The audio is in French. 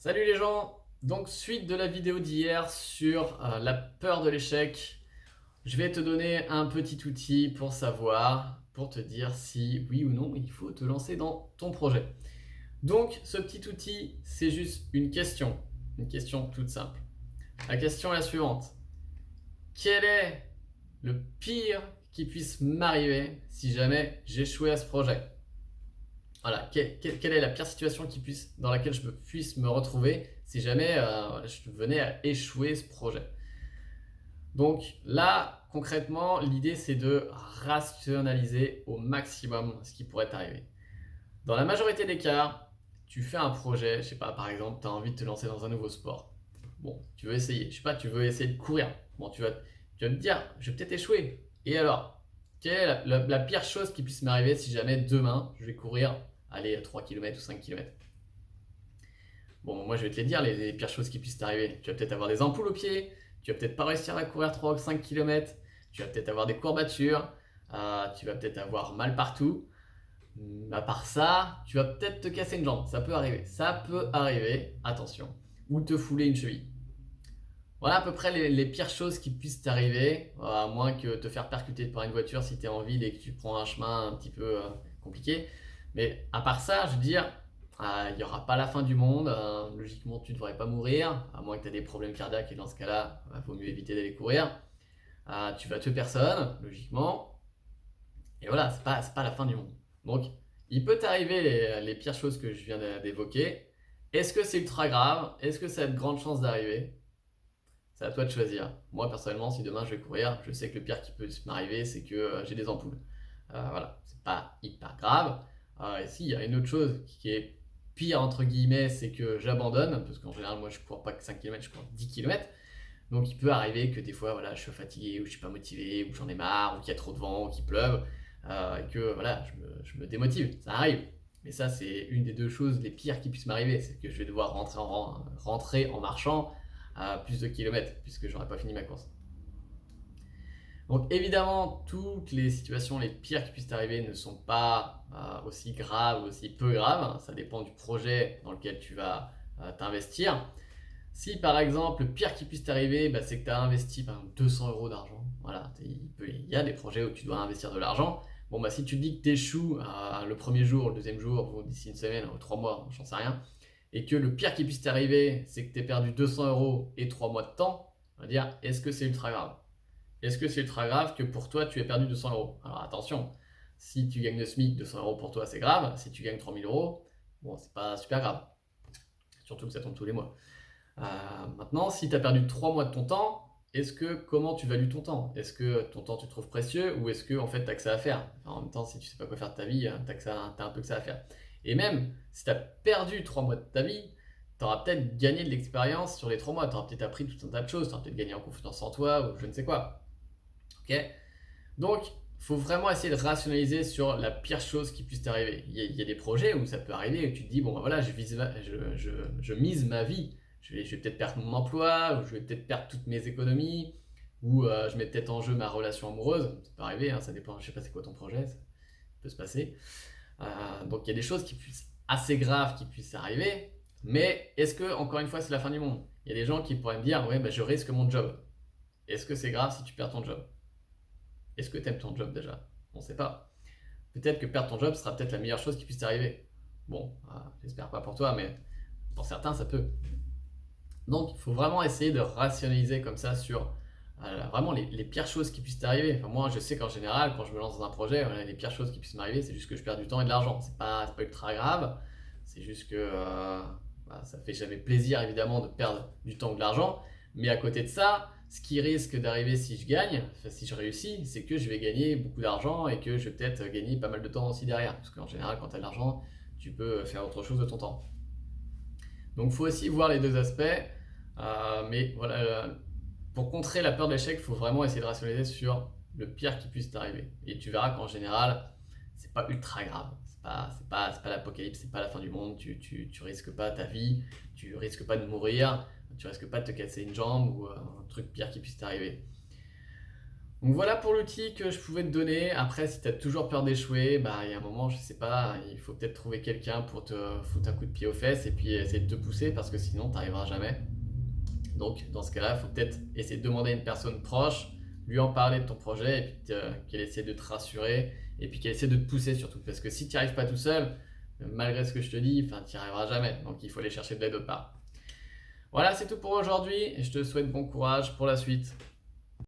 Salut les gens! Donc suite de la vidéo d'hier sur la peur de l'échec, je vais te donner un petit outil pour savoir, pour te dire si oui ou non il faut te lancer dans ton projet. Donc ce petit outil, c'est juste une question toute simple. La question est la suivante. Quel est le pire qui puisse m'arriver si jamais j'échouais à ce projet? Voilà, quelle est la pire situation dans laquelle je puisse me retrouver si jamais je venais à échouer ce projet. Donc là, concrètement, l'idée c'est de rationaliser au maximum ce qui pourrait t'arriver. Dans la majorité des cas, tu fais un projet, je sais pas, par exemple, tu as envie de te lancer dans un nouveau sport. Bon, tu veux essayer, je sais pas, tu veux essayer de courir. Bon, tu vas te dire, je vais peut-être échouer. Et alors, quelle est la pire chose qui puisse m'arriver si jamais demain je vais courir, aller 3 km ou 5 km? Bon, moi je vais te les dire, les pires choses qui puissent t'arriver. Tu vas peut-être avoir des ampoules aux pieds, tu vas peut-être pas réussir à courir 3 ou 5 km, tu vas peut-être avoir des courbatures, tu vas peut-être avoir mal partout. À part ça, tu vas peut-être te casser une jambe, ça peut arriver, attention, ou te fouler une cheville. Voilà à peu près les pires choses qui puissent t'arriver, à moins que te faire percuter par une voiture si tu es en ville et que tu prends un chemin un petit peu compliqué. Mais à part ça, je veux dire, il n'y aura pas la fin du monde. Logiquement, tu ne devrais pas mourir, à moins que tu aies des problèmes cardiaques, et dans ce cas-là, il vaut mieux éviter d'aller courir. Tu vas tuer personne, logiquement. Et voilà, c'est pas la fin du monde. Donc, il peut t'arriver les pires choses que je viens d'évoquer. Est-ce que c'est ultra grave? Est-ce que ça a de grandes chances d'arriver? C'est à toi de choisir. Moi, personnellement, si demain je vais courir, je sais que le pire qui peut m'arriver, c'est que j'ai des ampoules. Voilà, c'est pas hyper grave. Et si, il y a une autre chose qui est pire, entre guillemets, c'est que j'abandonne, parce qu'en général, moi, je cours pas que 5 km, je cours 10 km. Donc, il peut arriver que des fois, voilà, je suis fatigué, ou je suis pas motivé, ou j'en ai marre, ou qu'il y a trop de vent, ou qu'il pleuve, et que voilà, je me démotive. Ça arrive. Mais ça, c'est une des deux choses les pires qui puissent m'arriver, c'est que je vais devoir rentrer en marchant à plus de kilomètres, puisque j'aurais pas fini ma course. Donc évidemment, toutes les situations les pires qui puissent arriver ne sont pas aussi graves ou aussi peu graves. Ça dépend du projet dans lequel tu vas t'investir. Si par exemple le pire qui puisse t'arriver, c'est que tu as investi par exemple 200 euros d'argent. Voilà, il y a des projets où tu dois investir de l'argent. Bon, si tu te dis que tu échoues le premier jour, le deuxième jour, ou d'ici une semaine, ou 3 mois, j'en sais rien, et que le pire qui puisse t'arriver, c'est que tu aies perdu 200 euros et 3 mois de temps, on va dire, est-ce que c'est ultra grave? Est-ce que c'est ultra grave que pour toi, tu aies perdu 200 euros? Alors attention, si tu gagnes le SMIC, 200 euros pour toi, c'est grave. Si tu gagnes 3000 euros, bon, c'est pas super grave. Surtout que ça tombe tous les mois. Maintenant, si tu as perdu 3 mois de ton temps, comment tu values ton temps? Est-ce que ton temps tu le trouves précieux ou est-ce que en fait tu as que ça à faire? En même temps, si tu sais pas quoi faire de ta vie, tu as un peu que ça à faire. Et même si tu as perdu 3 mois de ta vie, tu auras peut-être gagné de l'expérience sur les 3 mois. Tu auras peut-être appris tout un tas de choses, tu auras peut-être gagné en confiance en toi ou je ne sais quoi. Ok? Donc, il faut vraiment essayer de rationaliser sur la pire chose qui puisse t'arriver. Il y a des projets où ça peut arriver où tu te dis, bon, voilà, je mise ma vie. Je vais peut-être perdre mon emploi, ou je vais peut-être perdre toutes mes économies, ou je mets peut-être en jeu ma relation amoureuse. Ça peut arriver, hein, ça dépend, je sais pas c'est quoi ton projet, ça peut se passer. Donc il y a des choses assez graves qui puissent arriver, mais est-ce que, encore une fois, c'est la fin du monde? Il y a des gens qui pourraient me dire, ouais, je risque mon job. Est-ce que c'est grave si tu perds ton job? Est-ce que tu aimes ton job déjà? On ne sait pas. Peut-être que perdre ton job sera peut-être la meilleure chose qui puisse t'arriver. Bon, j'espère pas pour toi, mais pour certains, ça peut. Donc, il faut vraiment essayer de rationaliser comme ça sur vraiment les pires choses qui puissent t'arriver. Enfin, moi, je sais qu'en général, quand je me lance dans un projet, voilà, les pires choses qui puissent m'arriver, c'est juste que je perds du temps et de l'argent. C'est pas ultra grave. C'est juste que ça fait jamais plaisir, évidemment, de perdre du temps ou de l'argent. Mais à côté de ça, ce qui risque d'arriver si je gagne, enfin, si je réussis, c'est que je vais gagner beaucoup d'argent et que je vais peut-être gagner pas mal de temps aussi derrière. Parce qu'en général, quand tu as de l'argent, tu peux faire autre chose de ton temps. Donc, il faut aussi voir les deux aspects. Mais voilà, pour contrer la peur de l'échec, il faut vraiment essayer de rationaliser sur le pire qui puisse t'arriver. Et tu verras qu'en général, c'est pas ultra grave. C'est pas l'apocalypse, c'est pas la fin du monde. Tu risques pas ta vie, tu risques pas de mourir, tu risques pas de te casser une jambe ou un truc pire qui puisse t'arriver. Donc voilà pour l'outil que je pouvais te donner. Après, si tu as toujours peur d'échouer, bah, il y a un moment, je sais pas, il faut peut-être trouver quelqu'un pour te foutre un coup de pied aux fesses et puis essayer de te pousser parce que sinon, tu n'arriveras jamais. Donc, dans ce cas-là, il faut peut-être essayer de demander à une personne proche, lui en parler de ton projet et puis qu'elle essaie de te rassurer et puis qu'elle essaie de te pousser surtout. Parce que si tu n'y arrives pas tout seul, malgré ce que je te dis, tu n'y arriveras jamais. Donc, il faut aller chercher de l'aide autre part. Voilà, c'est tout pour aujourd'hui et je te souhaite bon courage pour la suite.